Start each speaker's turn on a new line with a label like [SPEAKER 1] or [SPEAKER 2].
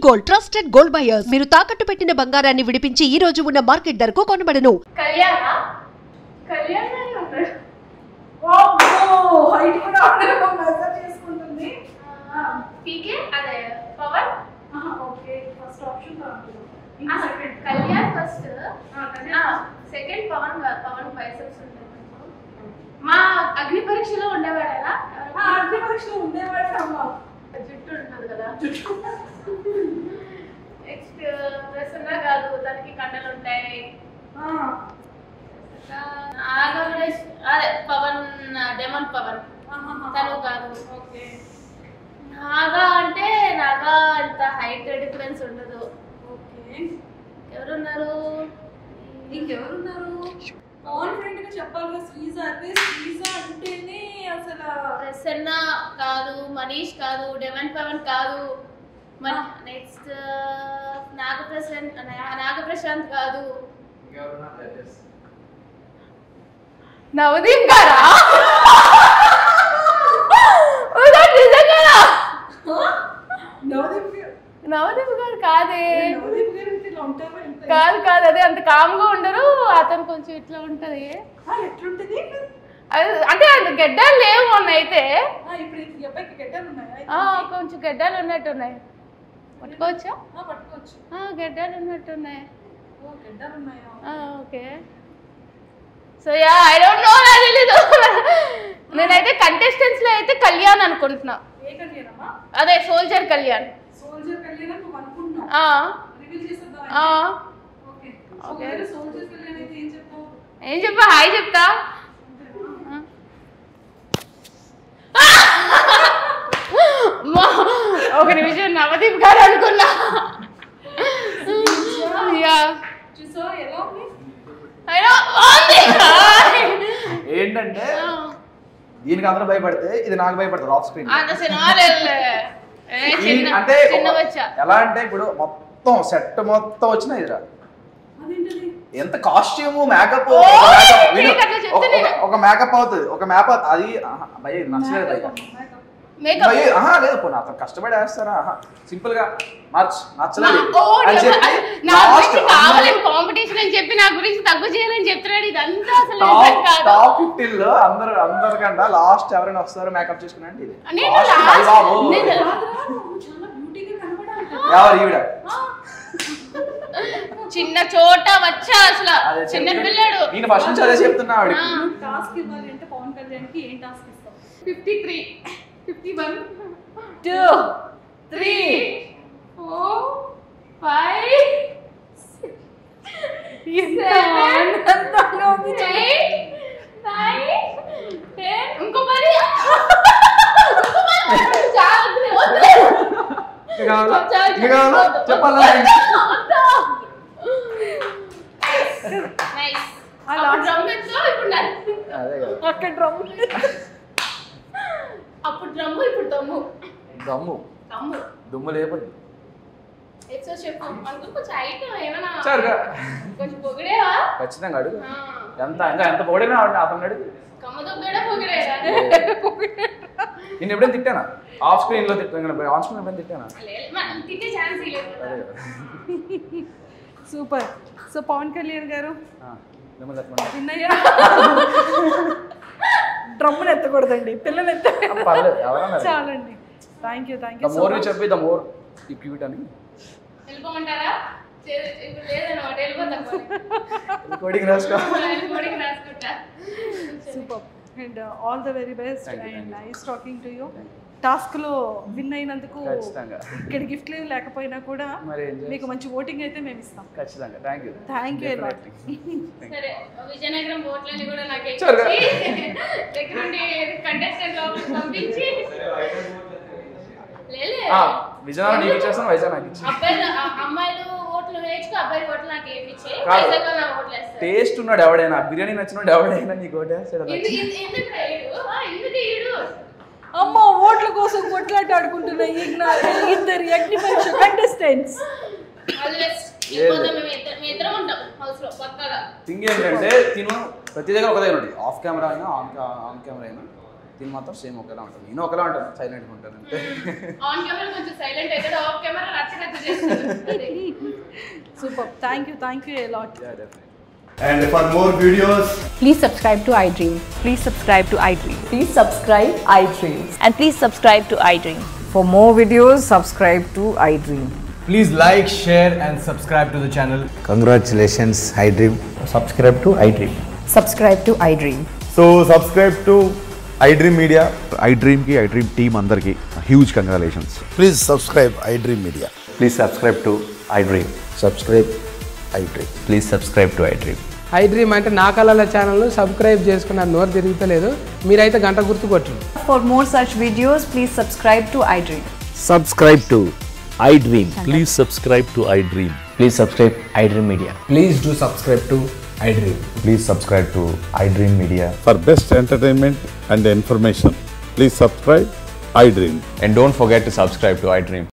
[SPEAKER 1] Gold trusted gold buyers మీరు తాకట్టు పెట్టిన బంగారాన్ని విడిపించి ఈ రోజు ఉన్న మార్కెట్ ధరకు కొనబడను.
[SPEAKER 2] కళ్యాణ వామ్మో హైట్ కూడా అందరూ మెజర్ చేసుకుంటుంది. పీకే అదే Pawan okay first option second Kalyan first second Pawan Pawan biceps ఉంటాయి. మా అగ్ని పరీక్షలో ఉండేవాడేనా? అగ్ని పరీక్షలో ఉండేవాడే అమ్మ. జుట్టు ఉంటుంది కదా జుట్టు. నెక్స్ట్ ప్రసన్న కాదు, దానికి కండలు ఉంటాయి. అదే పవన్ డెమన్ పవన్ తను కాదు. ఓకే నాగా అంటే నాగా అంత హైట్ డిఫరెన్స్ ఉండదు. ఓకే ఎవరున్నారు? ఇంకెవరున్నారు? కాన్ఫిడెంట్ గా చెప్పాలి. శ్రీజ అంటే శ్రీజ అంటేనే అసలు ప్రసన్న కాదు, మనీష్ కాదు, డెమన్ పవన్ కాదు. నెక్స్ట్ నాగప్రశాంత్ కాదు. నవదీప్ గారా? నవదీప్ గారు కాదే. కాదు కాదు, అదే అంత కామ్గా ఉండరు. అతను కొంచెం ఇట్లా ఉంటది. ఎట్లుంటది అంటే అది గెడ్డాలు లేవు మొన్న అయితే. కొంచెం గెడ్డాలు ఉన్నట్టున్నాయి. పట్టుకోవచ్చా? పట్టుకోవచ్చు. గెడ్డాలు ఉన్నట్టున్నాయి. Okay so yeah I don't know. నాకు తెలీదు. నేనైతే కంటెస్టెంట్స్ లో అయితే కళ్యాణ్ అనుకుంటున్నా. అదే సోల్జర్ కళ్యాణ్. ఏం చెప్పా? హాయ్ చెప్తా. ఒక నిమిషం నవదీప్ గారు అనుకున్నా.
[SPEAKER 3] ఏంటంటే దీనికి అందరూ భయపడితే ఇది నాకు భయపడతారు ఆఫ్ స్క్రీన్. అంటే ఎలా అంటే ఇప్పుడు మొత్తం సెట్ మొత్తం వచ్చిన ఇదిరా ఎంత కాస్ట్యూమ్ మేకప్ ఒక మేకప్ అవుతుంది, ఒక మేకప్ అది భయ నచ్చలేదు. లేదు పోనీ అతను కష్టపడి వేస్తారా సింపుల్ గా నచ్చలేదు అని చెప్పి
[SPEAKER 2] కాంపిటీషన్ అని చెప్పి నా గురించి తగ్గు చేయాలని చెప్తున్నాడు. ఇదంతా
[SPEAKER 3] టాప్ 15 లో అందరికంటే లాస్ట్ ఎవరైనా వస్తారో మేకప్ చేసుకున్నా అంటే ఇది ఎవరు ఈవిడ
[SPEAKER 2] చిన్న చోట వచ్చా అసలు చిన్న పిల్లడు.
[SPEAKER 3] నేను ఫస్ట్ నుంచి అదే చెప్తున్నా.
[SPEAKER 2] టాస్క్ ఇవ్వాలి అంటే పవన్ కళ్యాణ్ కి ఏం టాస్క్ ఇస్తాం? 53 51 2 3 4 5 6 7 8 9 10 ఇంకో మరి
[SPEAKER 3] చెప్పాలా?
[SPEAKER 2] అప్పుడు డ్రమ్ము ఇప్పుడు దమ్ము.
[SPEAKER 3] దమ్ము దుమ్ము లేపండి.
[SPEAKER 2] కొంచెం పొగిడేవా?
[SPEAKER 3] ఖచ్చితంగా అడుగు. ఎంత పొగిడేనా అతను అడుగు. నేను ఎప్పుడైనా తిట్టానా? ఆఫ్ స్క్రీన్ లో తిట్టాను, ఆన్ స్క్రీన్ ఎప్పుడైనా తిట్టానా?
[SPEAKER 2] సూపర్. సో పవన్ కళ్యాణ్ గారు డ్రమ్మును ఎత్తకూడదండి, పిల్లలు చాలండి. థ్యాంక్ యూ
[SPEAKER 3] చెప్పి ద మోర్ క్యూట్ అని
[SPEAKER 2] వెళ్ళిపోమంటారా? Super and all the very best and nice talking to you. Task లో విన్ అయినందుకు ఇక్కడ గిఫ్ట్ లేకపోయినా కూడా మీకు మంచి ఓటింగ్ అయితే మేము ఇస్తాం.
[SPEAKER 3] ఖచ్చితంగా.
[SPEAKER 2] థ్యాంక్ యూ సరే విజయనగరం ఓట్లని కూడా నాకు దగ్గరుండి కంటెస్టెంట్ లోపలికి పంపించి
[SPEAKER 3] విజయనగరం నీకు ఇచ్చేస్తాను, వైజాగ్ నాకు ఇచ్చి
[SPEAKER 2] అమ్మాయిలు ఓట్లు వేయించుకో, అబ్బాయి ఓట్లు నాకు వేయించే. వైజాగ్ లో నా ఓట్లు వేస్తారు.
[SPEAKER 3] టేస్ట్ ఉన్నాడు ఎవడైనా, బిర్యానీ నచ్చినోడు ఎవడైనా నీకు ఓటు వేస్తాడు.
[SPEAKER 2] అమ్మ ఓట్ల కోసం కొట్లాట ఆడుకుంటున్నా ఇద్దరు అగ్ని పరీక్ష కంటెస్టెంట్స్.
[SPEAKER 3] థింగ్ ఏంటంటే తిను ప్రతి దగ్గర ఒక దగ్గర ఉంటుంది, ఆఫ్ కెమెరా అయినా ఆన్ కెమెరా అయినా తిని మాత్రం సేమ్ ఒకేలా ఉంటుంది. నేను ఒకలా ఉంటాను, సైలెంట్గా ఉంటాను అంటే.
[SPEAKER 2] ఆన్ కెమెరా కొంచెం సైలెంట్ అయితే of camera super. Thank you a lot.
[SPEAKER 4] And for more videos,
[SPEAKER 5] Please subscribe to iDream.
[SPEAKER 6] Please subscribe to iDream.
[SPEAKER 5] Please subscribe iDream.
[SPEAKER 6] And please subscribe to iDream.
[SPEAKER 7] For more videos, subscribe to iDream.
[SPEAKER 4] please like, share and subscribe to the channel.
[SPEAKER 8] Congratulations, iDream.
[SPEAKER 4] Subscribe to iDream.
[SPEAKER 7] Subscribe to iDream.
[SPEAKER 4] So subscribe to iDream Media.
[SPEAKER 9] iDream ki iDream team andarki huge congratulations.
[SPEAKER 8] Please subscribe iDream Media.
[SPEAKER 9] Please subscribe to iDream.
[SPEAKER 8] Subscribe iDream.
[SPEAKER 9] Please subscribe to iDream.
[SPEAKER 10] iDream అంటే నా కళల channel subscribe చేసుకున్న నోరు తిరుగుతలేదు, మీరైతే గంట గుర్తు కొట్టండి.
[SPEAKER 5] For more such videos, please subscribe to iDream.
[SPEAKER 8] Subscribe to iDream.
[SPEAKER 11] Please subscribe to iDream.
[SPEAKER 8] Please subscribe iDream Media.
[SPEAKER 4] Please do subscribe to iDream.
[SPEAKER 9] Please subscribe to iDream Media.
[SPEAKER 12] For best entertainment and information, please subscribe iDream.
[SPEAKER 9] And don't forget to subscribe to iDream.